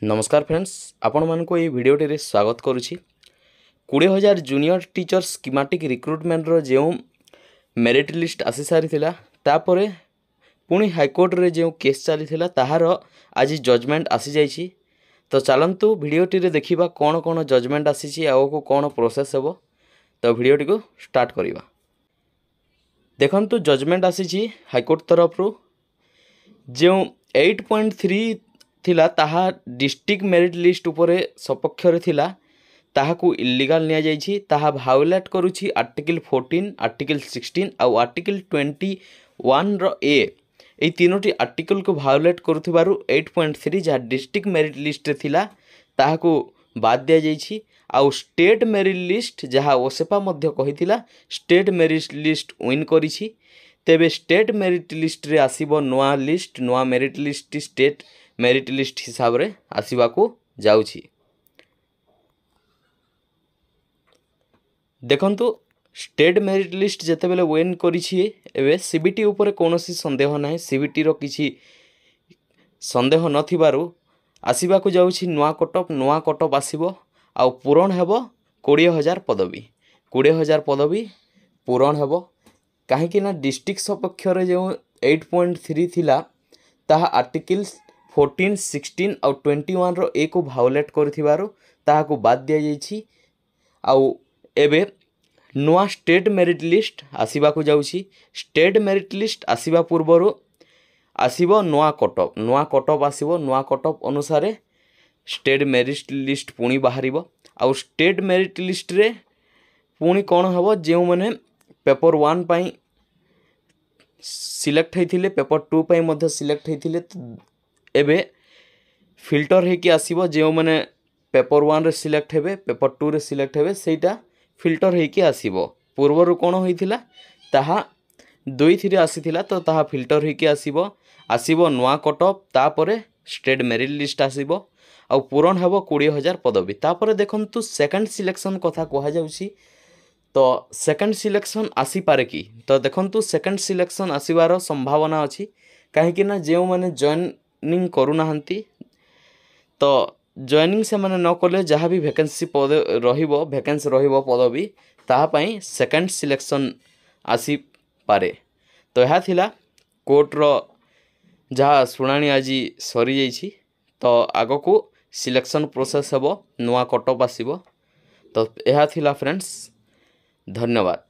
नमस्कार फ्रेंड्स, आपण मानक ये भिडियोटी रे स्वागत करुछि। 20,000 जूनियर टीचर स्कीमेटिक रिक्रुटमेंट रो जो मेरिट लिस्ट आसी सारी थिला तापरे पुणी हाईकोर्ट रे जो केस चली थिला ताहार आज जजमेंट आसी जाइछि। तो चलंतु भिडियोटी रे देखिबा कोन कोन जजमेंट आसीछि आ को कोन प्रोसेस हेबो। तो भिडियोटी को स्टार्ट करिबा। देखंतु जजमेंट आसीछि हाईकोर्ट तरफ रो जो 8.3 थिला ताहा डिस्ट्रिक्ट मेरिट लिस्ट उपरे सपक्षरे थिला ताहाकू इल्लीगल निया जाइछि। ताहा भायोलेट करूछि आर्टिकल 14, आर्टिकल 16 आउ आर्टिकल 21 रो ए। ए तीनोटी आर्टिकल को भायोलेट करूथिबारु 8.3 जहा डिस्ट्रिक्ट मेरिट लिस्ट रे थिला ताहाकू बाद दिया जाइछि। आउ स्टेट मेरिट लिस्ट जहा ओसेपा मध्य कहिथिला स्टेट मेरिट लिस्ट विन करिछि। तेबे स्टेट मेरिट लिस्ट रे आसीबो नोआ लिस्ट, नोआ merit list state merit list हिसाब रे आसीबाकू जाउछि। देखंतु स्टेट मेरिट लिस्ट जेते बेले विन करिछि एबे सीबीटी ऊपर कोनोसी संदेह नाही। सीबीटी रो किछि संदेह नथिबारु आसीबाकू जाउछि नोआ कटअप आसीबो। आउ पूरण हेबो 20,000 पदवी। 20,000 पदवी पूरण हेबो काहेकि ना डिस्ट्रिक्ट सपक्ष रे जो 8.3 थिला ताहा आर्टिकल 14, 16 आउ 21 रो ए को भायोलेट करथिबारु ताहाकू बाद दिया जाइछि। आउ एबे नोआ स्टेट मेरिट लिस्ट आसीबाकू जाउछि। स्टेट मेरिट लिस्ट आसीबा पूर्वरु आसीबो नोआ कटअप आसीबो। नोआ कटअप अनुसार स्टेट मेरिट लिस्ट पुणी बाहरिबो। आउ स्टेट मेरिट लिस्ट रे पुणी कोन हबो जे माने पेपर 1 पाई सिलेक्ट हेथिले, पेपर 2 पाई मध्य सिलेक्ट हेथिले एबे फिल्टर हे कि आसीबो। जे माने पेपर 1 रे सिलेक्ट हेबे, पेपर 2 रे सिलेक्ट हेबे सेटा फिल्टर हे कि आसीबो। पूर्वरु कोन होइथिला ताहा 2 थिरे आसीथिला तो ताहा फिल्टर हे कि आसीबो नोआ कटअप तापरे स्टेट मेरिट लिस्ट आसीबो। आ पूरण हेबो 20,000 पदवी। तापरे देखंतु सेकंड सिलेक्शन कथा कहा जाउछि। तो सेकंड सिलेक्शन आसी पारे कि तो देखंतु सेकंड सिलेक्शन आसीबार संभावना अछि काहेकि ना जे माने जॉइनिंग करू नाहंती तो जॉइनिंग से माने न करले जहाँ भी वैकेंसी पद रहिबो, वैकेंसी रहिबो पदवी ताहा पई सेकंड सिलेक्शन आसी पारे। तो यह थिला कोर्ट रो जहाँ शुणाणी आज सरी जाइछि। तो आगो को सिलेक्शन प्रोसेस हेबो, नोआ कटअप आसीबो। तो यह थिला फ्रेंड्स, धन्यवाद।